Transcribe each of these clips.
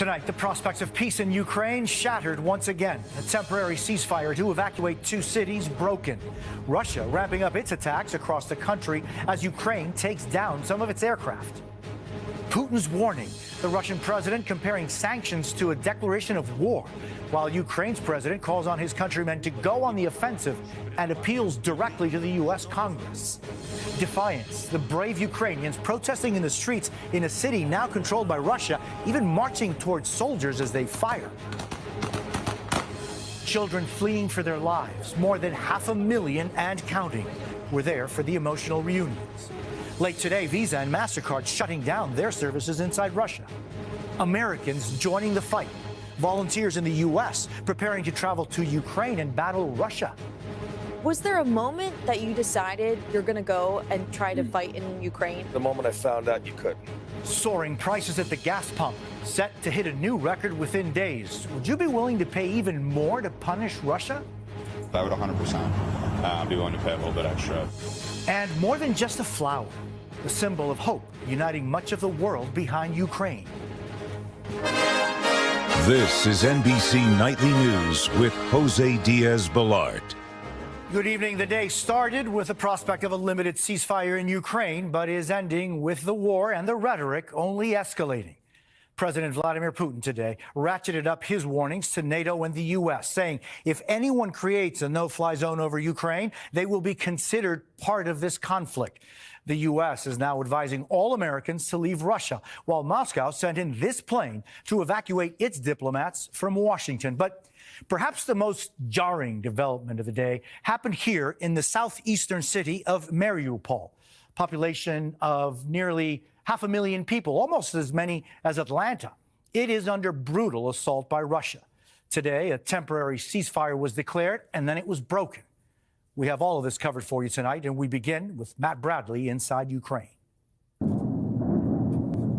Tonight, the prospects of peace in Ukraine shattered once again. A temporary ceasefire to evacuate two cities broken. Russia ramping up its attacks across the country as Ukraine takes down some of its aircraft. Putin's warning, the Russian president comparing sanctions to a declaration of war, while Ukraine's president calls on his countrymen to go on the offensive and appeals directly to the U.S. Congress. Defiance, the brave Ukrainians protesting in the streets in a city now controlled by Russia, even marching towards soldiers as they fire. Children fleeing for their lives, more than 500,000 and counting, were there for the emotional reunions. Late today, Visa and MasterCard shutting down their services inside Russia. Americans joining the fight. Volunteers in the U.S. preparing to travel to Ukraine and battle Russia. Was there a moment that you decided you're going to go and try to fight in Ukraine? The moment I found out you couldn't. Soaring prices at the gas pump, set to hit a new record within days. Would you be willing to pay even more to punish Russia? I would 100% be willing to pay a little bit extra. And more than just a flower, the symbol of hope uniting much of the world behind Ukraine. This is NBC Nightly News with Jose Diaz-Balart. Good evening. The day started with the prospect of a limited ceasefire in Ukraine, but is ending with the war and the rhetoric only escalating. President Vladimir Putin today ratcheted up his warnings to NATO and the U.S., saying if anyone creates a no-fly zone over Ukraine, they will be considered part of this conflict. The U.S. is now advising all Americans to leave Russia, while Moscow sent in this plane to evacuate its diplomats from Washington. But perhaps the most jarring development of the day happened here in the southeastern city of Mariupol, population of nearly 500,000 people, almost as many as Atlanta. It is under brutal assault by Russia. Today, a temporary ceasefire was declared, and then it was broken. We have all of this covered for you tonight, and we begin with Matt Bradley inside Ukraine.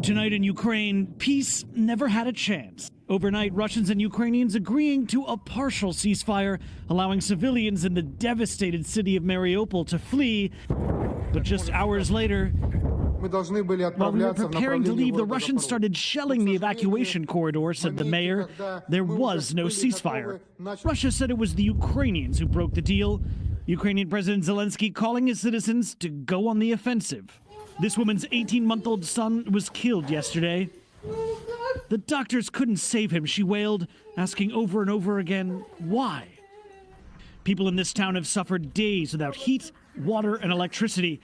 Tonight in Ukraine, peace never had a chance. Overnight, Russians and Ukrainians agreeing to a partial ceasefire, allowing civilians in the devastated city of Mariupol to flee. But just hours later, while we were preparing to leave, the Russians started shelling the evacuation corridor, said the mayor. There was no ceasefire. Russia said it was the Ukrainians who broke the deal. Ukrainian President Zelensky calling his citizens to go on the offensive. This woman's 18-month-old son was killed yesterday. The doctors couldn't save him, she wailed, asking over and over again, why? People in this town have suffered days without heat, water, and electricity,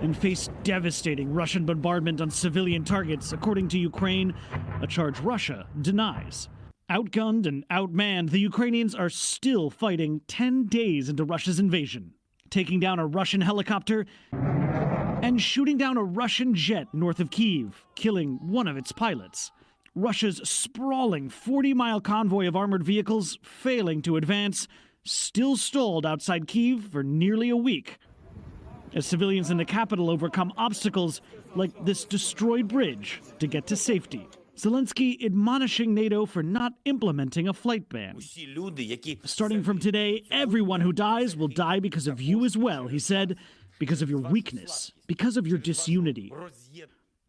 and face devastating Russian bombardment on civilian targets, according to Ukraine, a charge Russia denies. Outgunned and outmanned, the Ukrainians are still fighting 10 days into Russia's invasion, taking down a Russian helicopter and shooting down a Russian jet north of Kyiv, killing one of its pilots. Russia's sprawling 40-mile convoy of armored vehicles failing to advance, still stalled outside Kyiv for nearly a week, as civilians in the capital overcome obstacles like this destroyed bridge to get to safety. Zelensky admonishing NATO for not implementing a flight ban. Starting from today, everyone who dies will die because of you as well, he said, because of your weakness, because of your disunity.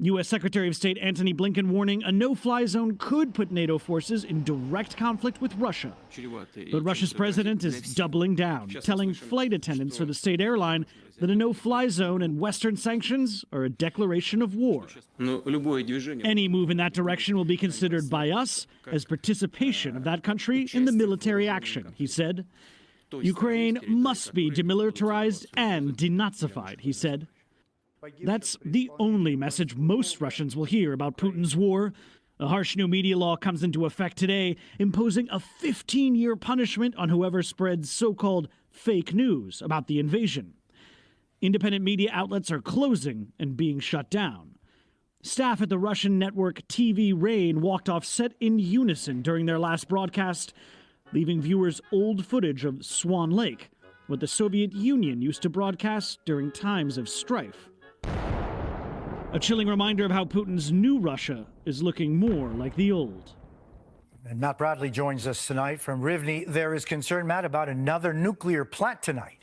U.S. Secretary of State Antony Blinken warning a no-fly zone could put NATO forces in direct conflict with Russia. But Russia's president is doubling down, telling flight attendants for the state airline that a no-fly zone and Western sanctions are a declaration of war. Any move in that direction will be considered by us as participation of that country in the military action, he said. Ukraine must be demilitarized and denazified, he said. That's the only message most Russians will hear about Putin's war. A harsh new media law comes into effect today, imposing a 15-year punishment on whoever spreads so-called fake news about the invasion. Independent media outlets are closing and being shut down. Staff at the Russian network TV Rain walked off set in unison during their last broadcast, leaving viewers old footage of Swan Lake, what the Soviet Union used to broadcast during times of strife. A chilling reminder of how Putin's new Russia is looking more like the old. And Matt Bradley joins us tonight from Rivne. There is concern, Matt, about another nuclear plant tonight.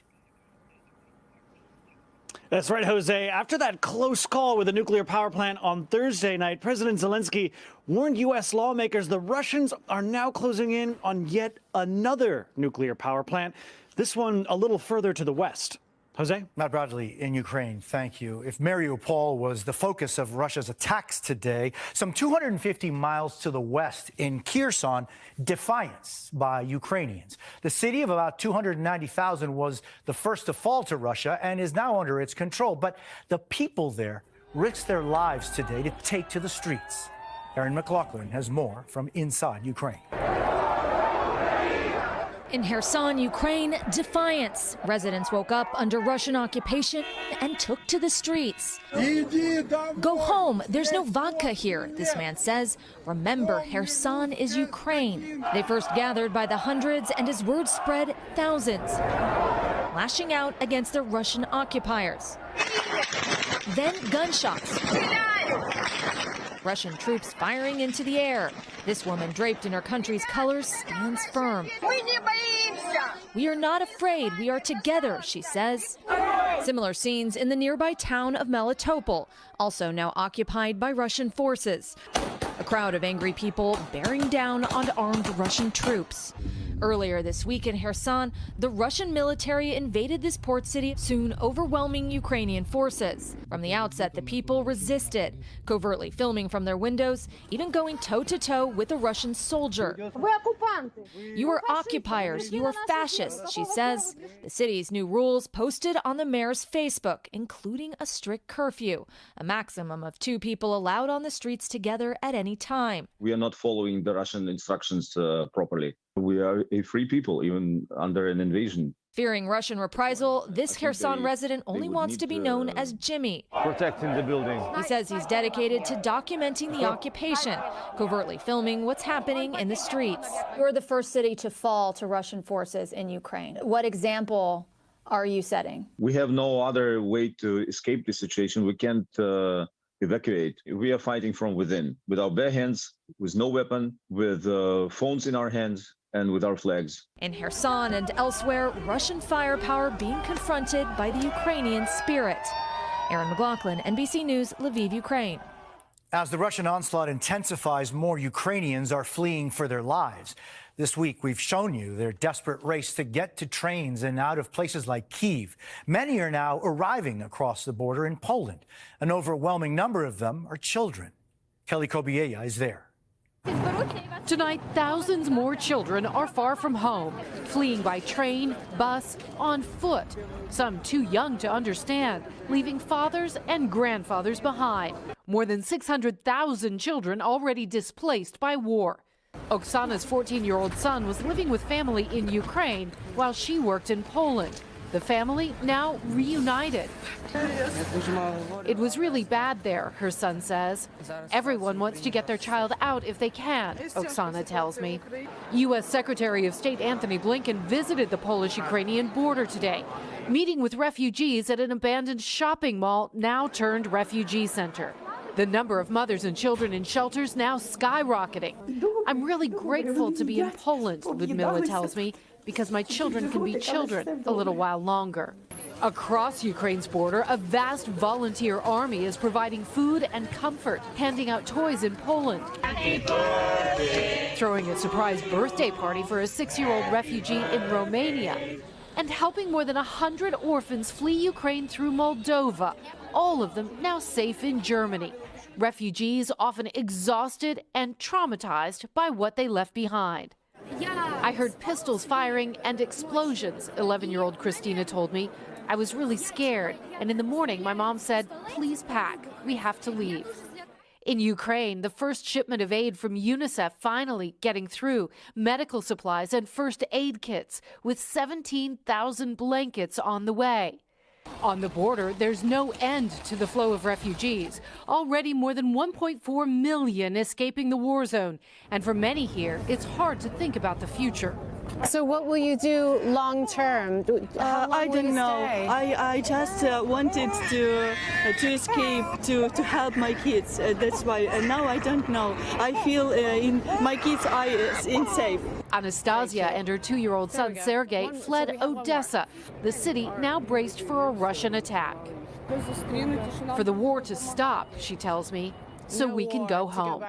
That's right, Jose. After that close call with a nuclear power plant on Thursday night, President Zelensky warned U.S. lawmakers the Russians are now closing in on yet another nuclear power plant, this one a little further to the west. Jose? Matt Bradley in Ukraine, thank you. If Mariupol was the focus of Russia's attacks today, some 250 miles to the west in Kherson, defiance by Ukrainians. The city of about 290,000 was the first to fall to Russia and is now under its control. But the people there risked their lives today to take to the streets. Aaron McLaughlin has more from inside Ukraine. In Kherson, Ukraine, defiance. Residents woke up under Russian occupation and took to the streets. Go home. There's no vodka here, this man says. Remember, Kherson is Ukraine. They first gathered by the hundreds, and as word spread, thousands, lashing out against the Russian occupiers. Then gunshots. Russian troops firing into the air. This woman, draped in her country's colors, stands firm. We are not afraid. We are together, she says. Similar scenes in the nearby town of Melitopol, also now occupied by Russian forces. A crowd of angry people bearing down on armed Russian troops. Earlier this week in Kherson, the Russian military invaded this port city, soon overwhelming Ukrainian forces. From the outset, the people resisted, covertly filming from their windows, even going toe-to-toe with a Russian soldier. You are occupiers, you are fascists, she says. The city's new rules posted on the mayor's Facebook, including a strict curfew, a maximum of 2 people allowed on the streets together at any time. We are not following the Russian instructions properly. We are a free people, even under an invasion. Fearing Russian reprisal, this Kherson resident only wants to be known as Jimmy. Protecting the building. He says he's dedicated to documenting the occupation, covertly filming what's happening in the streets. You're the first city to fall to Russian forces in Ukraine. What example are you setting? We have no other way to escape the situation. We can't evacuate. We are fighting from within, with our bare hands, with no weapon, with phones in our hands, and with our flags. In Kherson and elsewhere, Russian firepower being confronted by the Ukrainian spirit. Aaron McLaughlin, NBC News, Lviv, Ukraine. As the Russian onslaught intensifies, more Ukrainians are fleeing for their lives. This week, we've shown you their desperate race to get to trains and out of places like Kyiv. Many are now arriving across the border in Poland. An overwhelming number of them are children. Kelly Kobiella is there. Tonight, thousands more children are far from home, fleeing by train, bus, on foot. Some too young to understand, leaving fathers and grandfathers behind. More than 600,000 children already displaced by war. Oksana's 14-year-old son was living with family in Ukraine while she worked in Poland. The family now reunited. It was really bad there, her son says. Everyone wants to get their child out if they can, Oksana tells me. U.S. Secretary of State Antony Blinken visited the Polish-Ukrainian border today, meeting with refugees at an abandoned shopping mall now turned refugee center. The number of mothers and children in shelters now skyrocketing. I'm really grateful to be in Poland, Ludmila tells me, because my children can be children a little while longer. Across Ukraine's border, a vast volunteer army is providing food and comfort, handing out toys in Poland, throwing a surprise birthday party for a 6-year-old refugee in Romania, and helping more than 100 orphans flee Ukraine through Moldova, all of them now safe in Germany. Refugees often exhausted and traumatized by what they left behind. I heard pistols firing and explosions, 11-year-old Christina told me. I was really scared, and in the morning my mom said, please pack, we have to leave. In Ukraine, the first shipment of aid from UNICEF finally getting through, medical supplies and first aid kits, with 17,000 blankets on the way. On the border, there's no end to the flow of refugees. Already more than 1.4 million escaping the war zone. And for many here, it's hard to think about the future. So what will you do long term? I don't know. I just wanted to escape, to help my kids. That's why. And now I don't know. I feel in my kids' eyes safe. Anastasia and her 2-year-old son Sergei fled Odessa, the city now braced for a Russian attack. For the war to stop, she tells me, so we can go home.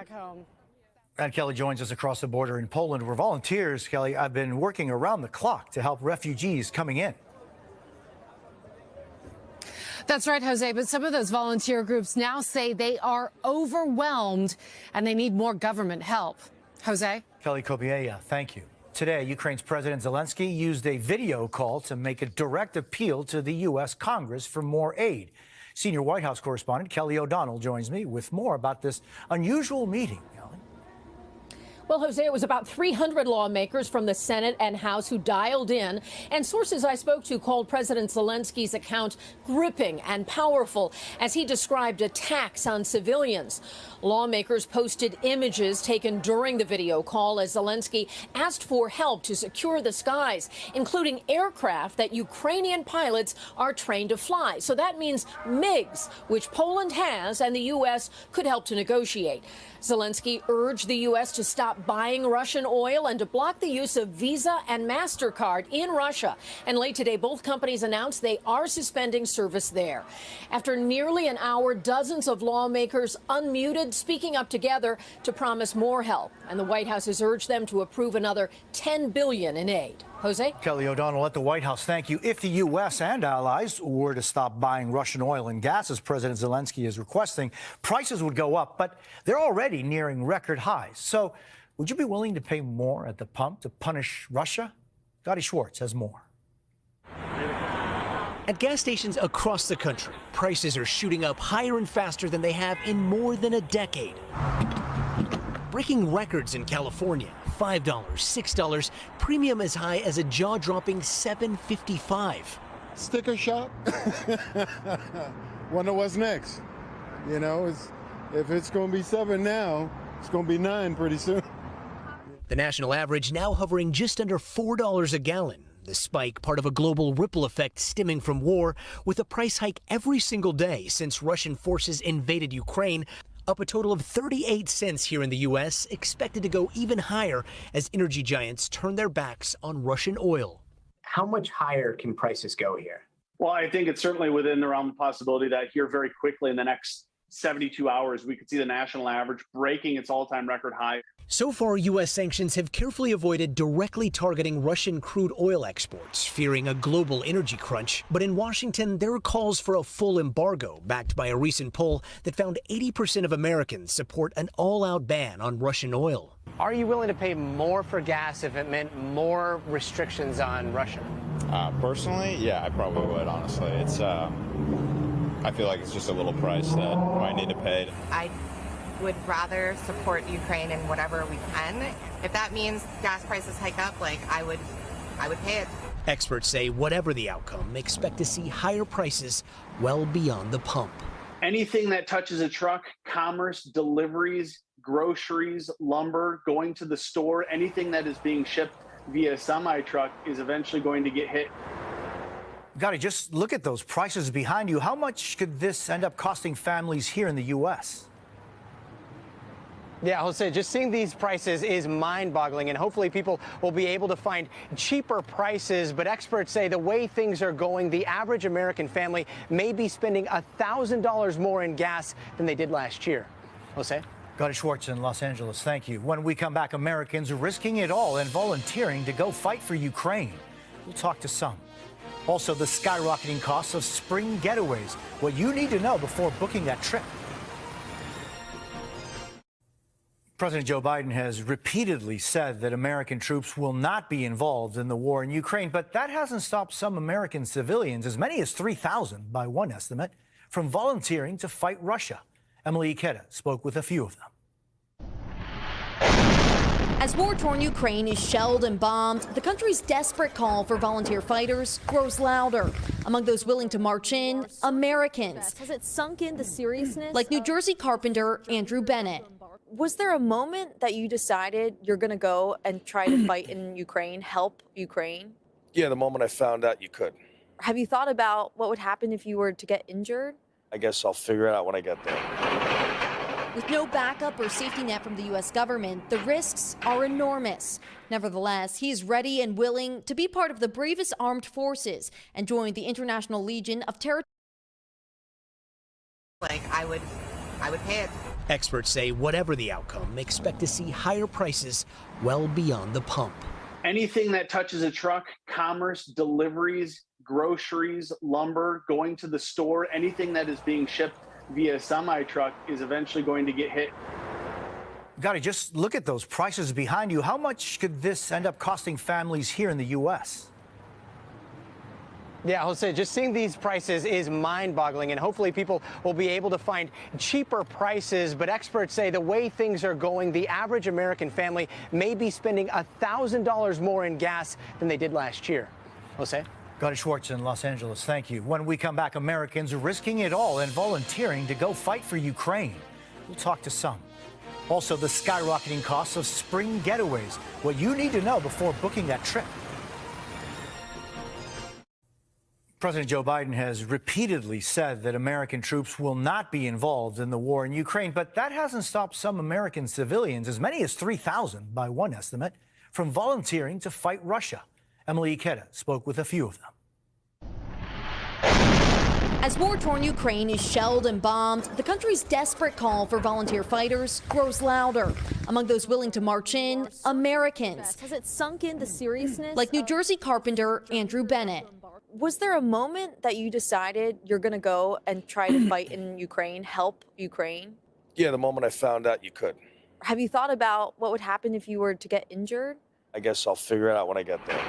And Kelly joins us across the border in Poland, where volunteers, Kelly, have been working around the clock to help refugees coming in. That's right, Jose. But some of those volunteer groups now say they are overwhelmed and they need more government help. Jose? Kelly Kobiella, thank you. Today, Ukraine's President Zelensky used a video call to make a direct appeal to the U.S. Congress for more aid. Senior White House correspondent Kelly O'Donnell joins me with more about this unusual meeting. Well, Jose, it was about 300 lawmakers from the Senate and House who dialed in, and sources I spoke to called President Zelensky's account gripping and powerful as he described attacks on civilians. Lawmakers posted images taken during the video call as Zelensky asked for help to secure the skies, including aircraft that Ukrainian pilots are trained to fly. So that means MiGs, which Poland has and the U.S. could help to negotiate. Zelensky urged the U.S. to stop buying Russian oil and to block the use of Visa and MasterCard in Russia. And late today, both companies announced they are suspending service there. After nearly an hour, dozens of lawmakers unmuted, speaking up together to promise more help. And the White House has urged them to approve another $10 billion in aid. Jose? Kelly O'Donnell at the White House, thank you. If the U.S. and allies were to stop buying Russian oil and gas, as President Zelensky is requesting, prices would go up, but they're already nearing record highs. So would you be willing to pay more at the pump to punish Russia? Gotti Schwartz has more. At gas stations across the country, prices are shooting up higher and faster than they have in more than a decade. Breaking records in California, $5, $6, premium as high as a jaw-dropping $7.55. Sticker shock. Wonder what's next. You know, if it's going to be 7 now, it's going to be 9 pretty soon. The national average now hovering just under $4 a gallon. The spike part of a global ripple effect stemming from war, with a price hike every single day since Russian forces invaded Ukraine, up a total of 38 cents here in the U.S., expected to go even higher as energy giants turn their backs on Russian oil. How much higher can prices go here? Well, I think it's certainly within the realm of possibility that here very quickly in the next 72 hours, we could see the national average breaking its all-time record high. So far, U.S. sanctions have carefully avoided directly targeting Russian crude oil exports, fearing a global energy crunch. But in Washington, there are calls for a full embargo, backed by a recent poll that found 80% of Americans support an all-out ban on Russian oil. Are you willing to pay more for gas if it meant more restrictions on Russia? Personally, yeah, I probably would, honestly. I feel like it's just a little price that I need to pay. I would rather support Ukraine in whatever we can. If that means gas prices hike up, I would pay it. Experts say whatever the outcome, expect to see higher prices well beyond the pump. Anything that touches a truck, commerce, deliveries, groceries, lumber, going to the store, anything that is being shipped via semi-truck is eventually going to get hit. Gotti, just look at those prices behind you. How much could this end up costing families here in the U.S.? Yeah, Jose, just seeing these prices is mind-boggling, and hopefully people will be able to find cheaper prices. But experts say the way things are going, the average American family may be spending $1,000 more in gas than they did last year. Jose? Gotti Schwartz in Los Angeles, thank you. When we come back, Americans are risking it all and volunteering to go fight for Ukraine. We'll talk to some. Also, the skyrocketing costs of spring getaways. What you need to know before booking that trip. President Joe Biden has repeatedly said that American troops will not be involved in the war in Ukraine, but that hasn't stopped some American civilians, as many as 3,000 by one estimate, from volunteering to fight Russia. Emily Ikeda spoke with a few of them. As war-torn Ukraine is shelled and bombed, the country's desperate call for volunteer fighters grows louder. Among those willing to march in, Americans. Has it sunk in the seriousness? Like New Jersey carpenter Andrew Bennett. Was there a moment that you decided you're going to go and try to fight in Ukraine, help Ukraine? Yeah, the moment I found out you could. Have you thought about what would happen if you were to get injured? I guess I'll figure it out when I get there. With no backup or safety net from the U.S. government, the risks are enormous. Nevertheless, he is ready and willing to be part of the bravest armed forces and join the International Legion of Territorial like I would pay it. Experts say whatever the outcome, expect to see higher prices well beyond the pump. Anything that touches a truck, commerce, deliveries, groceries, lumber, going to the store, anything that is being shipped via semi-truck is eventually going to get hit. Gotti, just look at those prices behind you. How much could this end up costing families here in the U.S.? Yeah, Jose, just seeing these prices is mind-boggling, and hopefully people will be able to find cheaper prices. But experts say the way things are going, the average American family may be spending $1,000 more in gas than they did last year. Jose? Gotti Schwartz in Los Angeles, thank you. When we come back, Americans are risking it all and volunteering to go fight for Ukraine. We'll talk to some. Also, the skyrocketing costs of spring getaways. What you need to know before booking that trip. President Joe Biden has repeatedly said that American troops will not be involved in the war in Ukraine, but that hasn't stopped some American civilians, as many as 3,000 by one estimate, from volunteering to fight Russia. Emily Ikeda spoke with a few of them. As war-torn Ukraine is shelled and bombed, the country's desperate call for volunteer fighters grows louder. Among those willing to march in, Americans. Has it sunk in the seriousness? Like New Jersey carpenter Andrew Bennett. Was there a moment that you decided you're going to go and try to fight in Ukraine, help Ukraine? Yeah, the moment I found out you could. Have you thought about what would happen if you were to get injured? I guess I'll figure it out when I get there.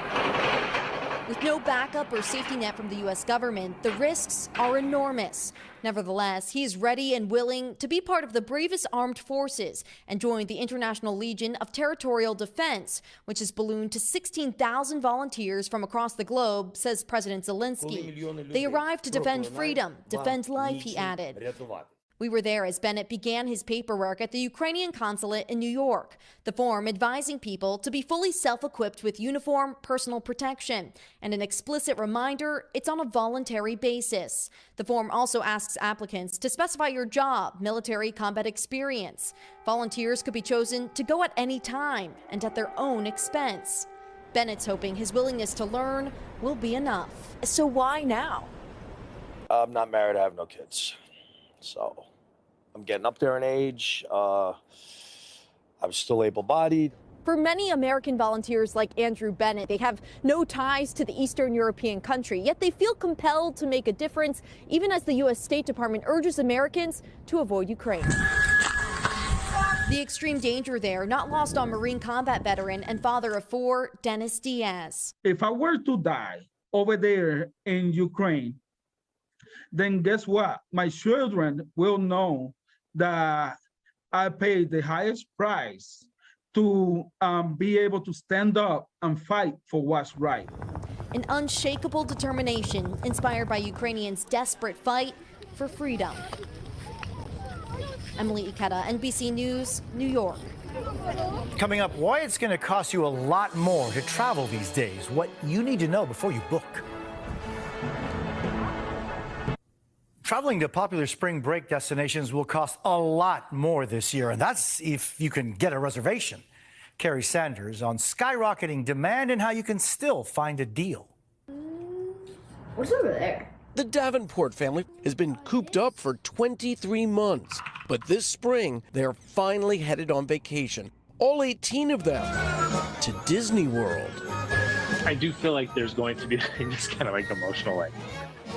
With no backup or safety net from the U.S. government, the risks are enormous. Nevertheless, he is ready and willing to be part of the bravest armed forces and join the International Legion of Territorial Defense, which has ballooned to 16,000 volunteers from across the globe, says President Zelensky. They arrived to defend freedom, defend life, he added. We were there as Bennett began his paperwork at the Ukrainian consulate in New York, the form advising people to be fully self-equipped with uniform, personal protection, and an explicit reminder it's on a voluntary basis. The form also asks applicants to specify your job, military combat experience. Volunteers could be chosen to go at any time and at their own expense. Bennett's hoping his willingness to learn will be enough. So why now? I'm not married, I have no kids. So I'm getting up there in age. I'm still able-bodied. For many American volunteers like Andrew Bennett, they have no ties to the Eastern European country, yet they feel compelled to make a difference, even as the U.S. State Department urges Americans to avoid Ukraine. The extreme danger there not lost on Marine combat veteran and father of four, Dennis Diaz. If I were to die over there in Ukraine, then guess what? My children will know that I paid the highest price to be able to stand up and fight for what's right. An unshakable determination inspired by Ukrainians' desperate fight for freedom. Emily Ikeda, NBC News, New York. Coming up, why it's going to cost you a lot more to travel these days, what you need to know before you book. Traveling to popular spring break destinations will cost a lot more this year, and that's if you can get a reservation. Carrie Sanders on skyrocketing demand and how you can still find a deal. What's over there? The Davenport family has been cooped up for 23 months, but this spring they're finally headed on vacation. All 18 of them to Disney World. I do feel like there's going to be this kind of like emotional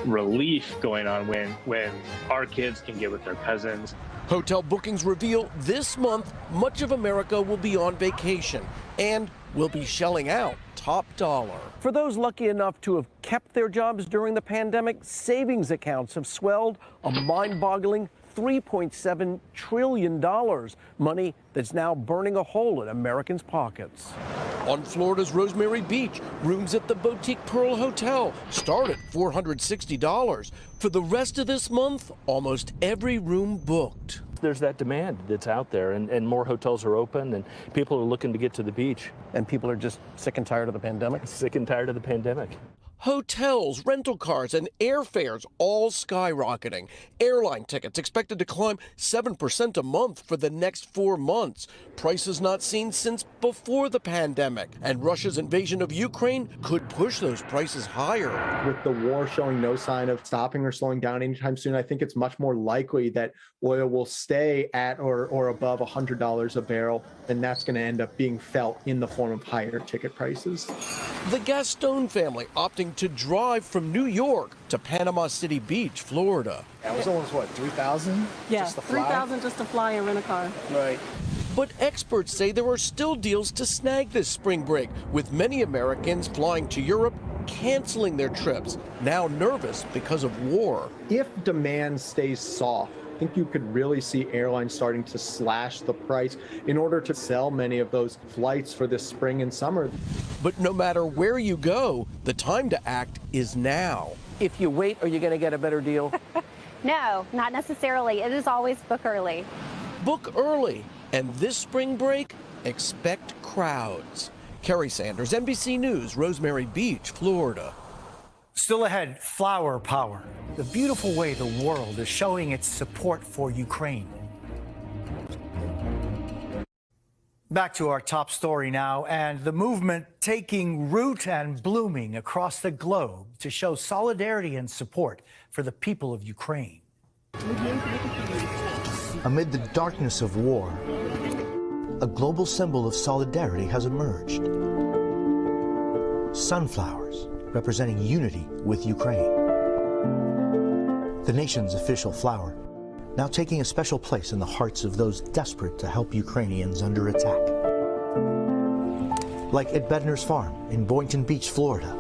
relief going on when our kids can get with their cousins. Hotel bookings reveal this month much of America will be on vacation and will be shelling out top dollar. For those lucky enough to have kept their jobs during the pandemic, savings accounts have swelled a mind-boggling $3.7 trillion, money that's now burning a hole in Americans' pockets. On Florida's Rosemary Beach, rooms at the Boutique Pearl Hotel start at $460. For the rest of this month, almost every room booked. There's that demand that's out there, and more hotels are open, and people are looking to get to the beach. And people are just sick and tired of the pandemic? Sick and tired of the pandemic. Hotels, rental cars, and airfares all skyrocketing. Airline tickets expected to climb 7% a month for the next 4 months. Prices not seen since before the pandemic. And Russia's invasion of Ukraine could push those prices higher. With the war showing no sign of stopping or slowing down anytime soon, I think it's much more likely that oil will stay at or above $100 a barrel, and that's going to end up being felt in the form of higher ticket prices. The Gaston family opting to drive from New York to Panama City Beach, Florida. That was almost, what, $3,000? Yeah, just to fly? $3,000 just to fly and rent a car. Right. But experts say there are still deals to snag this spring break, with many Americans flying to Europe canceling their trips, now nervous because of war. If demand stays soft, I think you could really see airlines starting to slash the price in order to sell many of those flights for this spring and summer. But no matter where you go, the time to act is now. If you wait, are you going to get a better deal? No, not necessarily. It is always book early. Book early, and this spring break, expect crowds. Kerry Sanders, NBC News, Rosemary Beach, Florida. Still ahead, flower power, the beautiful way the world is showing its support for Ukraine. Back to our top story now, and the movement taking root and blooming across the globe to show solidarity and support for the people of Ukraine. Amid the darkness of war, a global symbol of solidarity has emerged. Sunflowers, representing unity with Ukraine. The nation's official flower, now taking a special place in the hearts of those desperate to help Ukrainians under attack. Like at Bednar's Farm in Boynton Beach, Florida.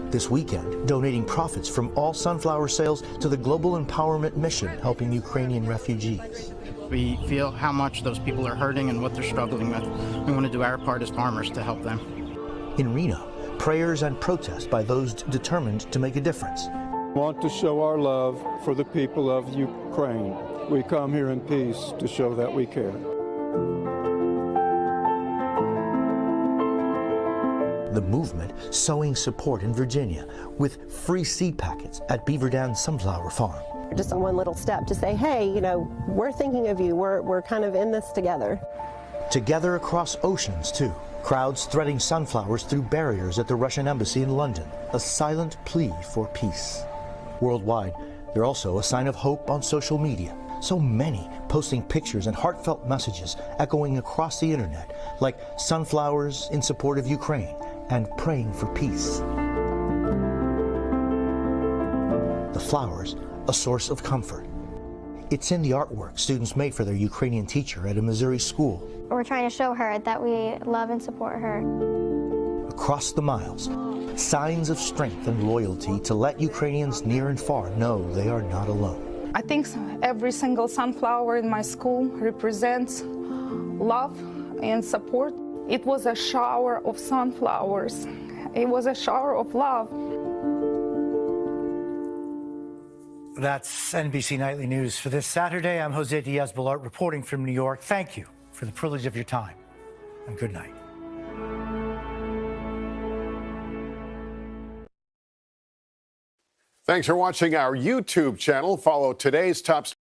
This weekend, donating profits from all sunflower sales to the Global Empowerment Mission helping Ukrainian refugees. We feel how much those people are hurting and what they're struggling with. We want to do our part as farmers to help them. In Reno, prayers and protests by those determined to make a difference. We want to show our love for the people of Ukraine. We come here in peace to show that we care. The movement sowing support in Virginia with free seed packets at Beaver Dam Sunflower Farm. Just one little step to say, hey, you know, we're thinking of you. We're kind of in this together. Together across oceans, too. Crowds threading sunflowers through barriers at the Russian embassy in London. A silent plea for peace. Worldwide, they're also a sign of hope on social media. So many posting pictures and heartfelt messages echoing across the internet, like sunflowers in support of Ukraine and praying for peace. The flowers, a source of comfort. It's in the artwork students made for their Ukrainian teacher at a Missouri school. We're trying to show her that we love and support her. Across the miles, signs of strength and loyalty to let Ukrainians near and far know they are not alone. I think every single sunflower in my school represents love and support. It was a shower of sunflowers. It was a shower of love. That's NBC Nightly News for this Saturday. I'm Jose Diaz-Balart reporting from New York. Thank you for the privilege of your time, and good night. Thanks for watching our YouTube channel. Follow today's top